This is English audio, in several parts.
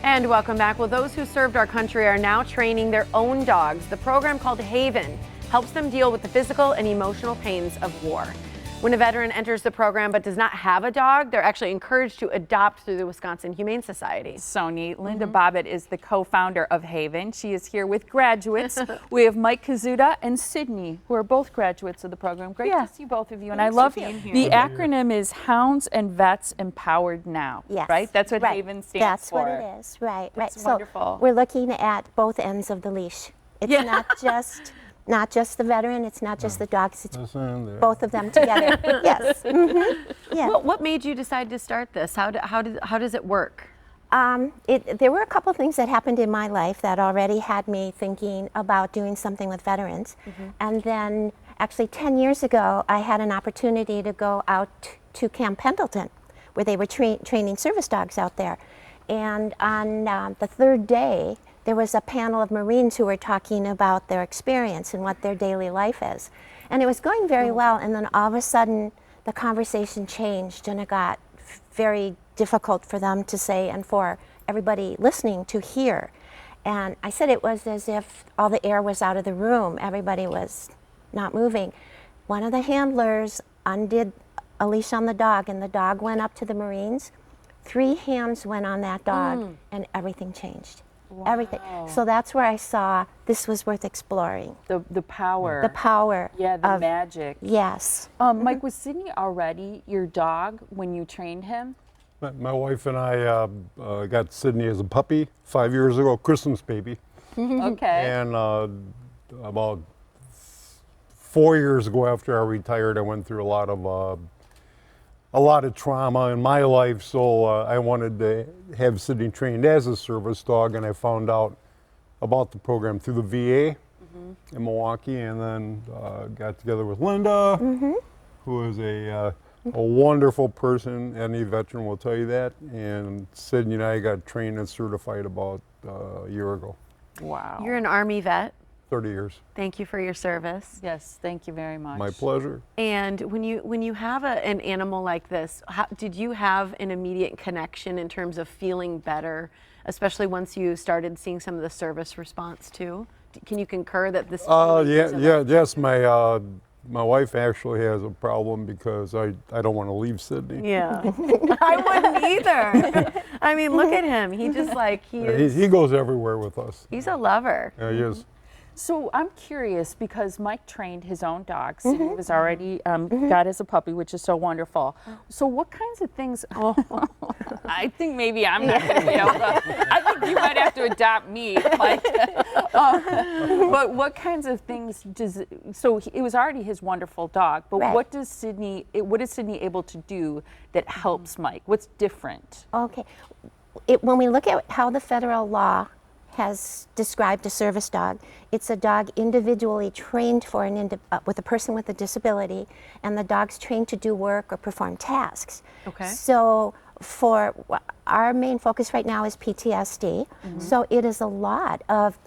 And welcome back. Well, those who served our country are now training their own dogs. The program called Haven helps them deal with the physical and emotional pains of war. When a veteran enters the program but does not have a dog, they're actually encouraged to adopt through the Wisconsin Humane Society. So neat. Linda Bobot is the co-founder of Haven. She is here with graduates. We have Mike Koszuta and Sydney, who are both graduates of the program. Great to see both of you. And I love being here. The acronym is Hounds and Vets Empowered Now. Yes. Right? That's what Haven stands That's for. That's what it is. Right. That's So wonderful. we're looking at both ends of the leash. It's not just the veteran. It's not just the dogs. It's both of them together. Yes. Yeah. What made you decide to start this? How does it work? There were a couple of things that happened in my life that already had me thinking about doing something with veterans. And then actually 10 years ago, I had an opportunity to go out to Camp Pendleton, where they were training service dogs out there. And on the third day, there was a panel of Marines who were talking about their experience and what their daily life is. And it was going very well, and then all of a sudden the conversation changed and it got very difficult for them to say and for everybody listening to hear. And I said it was as if all the air was out of the room. Everybody was not moving. One of the handlers undid a leash on the dog, and the dog went up to the Marines. 3 hands went on that dog and everything changed. Wow. Everything. So that's where I saw this was worth exploring. The power. The power. Yeah, the magic. Yes. Mike, was Sydney already your dog when you trained him? My wife and I got Sydney as a puppy 5 years ago, Christmas baby. Okay. And about 4 years ago after I retired, I went through a lot of trauma in my life, so I wanted to have Sydney trained as a service dog, and I found out about the program through the VA in Milwaukee, and then got together with Linda, who is a wonderful person. Any veteran will tell you that. And Sydney and I got trained and certified about a year ago. Wow. You're an Army vet. 30 years. Thank you for your service. Yes, thank you very much. My pleasure. And when you have an animal like this, did you have an immediate connection in terms of feeling better, especially once you started seeing some of the service response too? Can you concur that this? Yes. My wife actually has a problem because I don't want to leave Sydney. Yeah, I wouldn't either. I mean, look at him. He just he goes everywhere with us. He's a lover. Yeah, he is. So I'm curious because Mike trained his own dog. Sydney was already got as a puppy, which is so wonderful. So what kinds of things? I think maybe I'm not going to be able to. I think you might have to adopt me, Mike. But what kinds of things so it was already his wonderful dog. But what is Sydney able to do that helps Mike? What's different? Okay. When we look at how the federal law has described a service dog, it's a dog individually trained for with a person with a disability, and the dog's trained to do work or perform tasks. Okay. So for our main focus right now is PTSD. So it is a lot of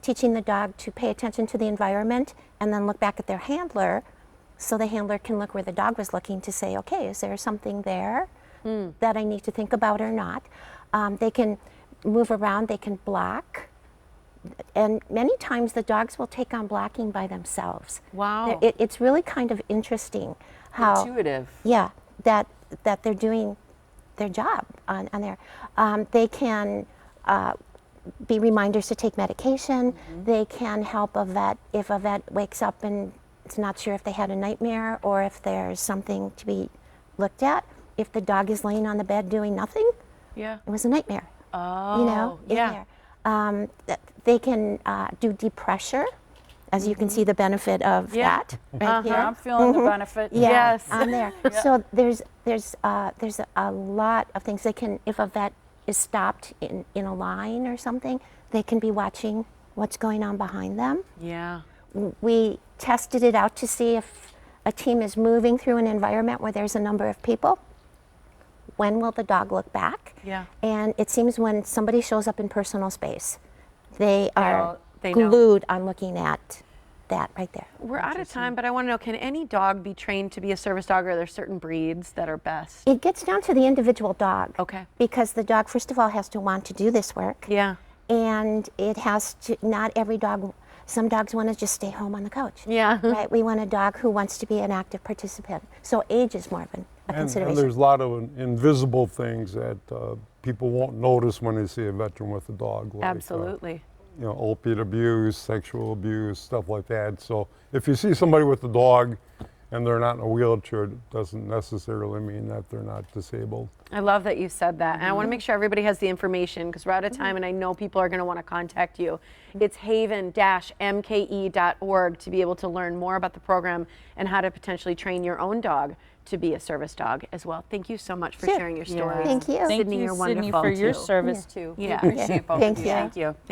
teaching the dog to pay attention to the environment and then look back at their handler, so the handler can look where the dog was looking to say, okay, is there something there that I need to think about or not? They can move around, they can block, and many times the dogs will take on blocking by themselves. Wow. It's really kind of interesting how Intuitive. Yeah, that they're doing their job on there. They can be reminders to take medication. They can help a vet if a vet wakes up and is not sure if they had a nightmare or if there's something to be looked at. If the dog is laying on the bed doing nothing, it was a nightmare. Oh, in there. They can do deep pressure, as you can see the benefit of that right here. I'm feeling the benefit. Yes. On there. So there's a lot of things. They can, if a vet is stopped in a line or something, they can be watching what's going on behind them. Yeah. We tested it out to see if a team is moving through an environment where there's a number of people. When will the dog look back? Yeah. And it seems when somebody shows up in personal space, they are they know. glued on looking at that right there. We're out of time, but I want to know, can any dog be trained to be a service dog, or are there certain breeds that are best? It gets down to the individual dog. Okay. Because the dog, first of all, has to want to do this work. Yeah. And it has to, not every dog, some dogs want to just stay home on the couch. Yeah. Right? We want a dog who wants to be an active participant. So age is more of a And consideration. there's a lot of invisible things that people won't notice when they see a veteran with a dog. Like, Absolutely. you know, opiate abuse, sexual abuse, stuff like that. So if you see somebody with a dog and they're not in a wheelchair, it doesn't necessarily mean that they're not disabled. I love that you said that. And I want to make sure everybody has the information because we're out of time and I know people are going to want to contact you. It's haven-mke.org to be able to learn more about the program and how to potentially train your own dog to be a service dog as well. Thank you so much for Sure. sharing your Yeah. story. Thank you. Thank Sydney, you, you're Sydney, wonderful for your too. service too. We Yeah. appreciate both Thank of you. Thank you.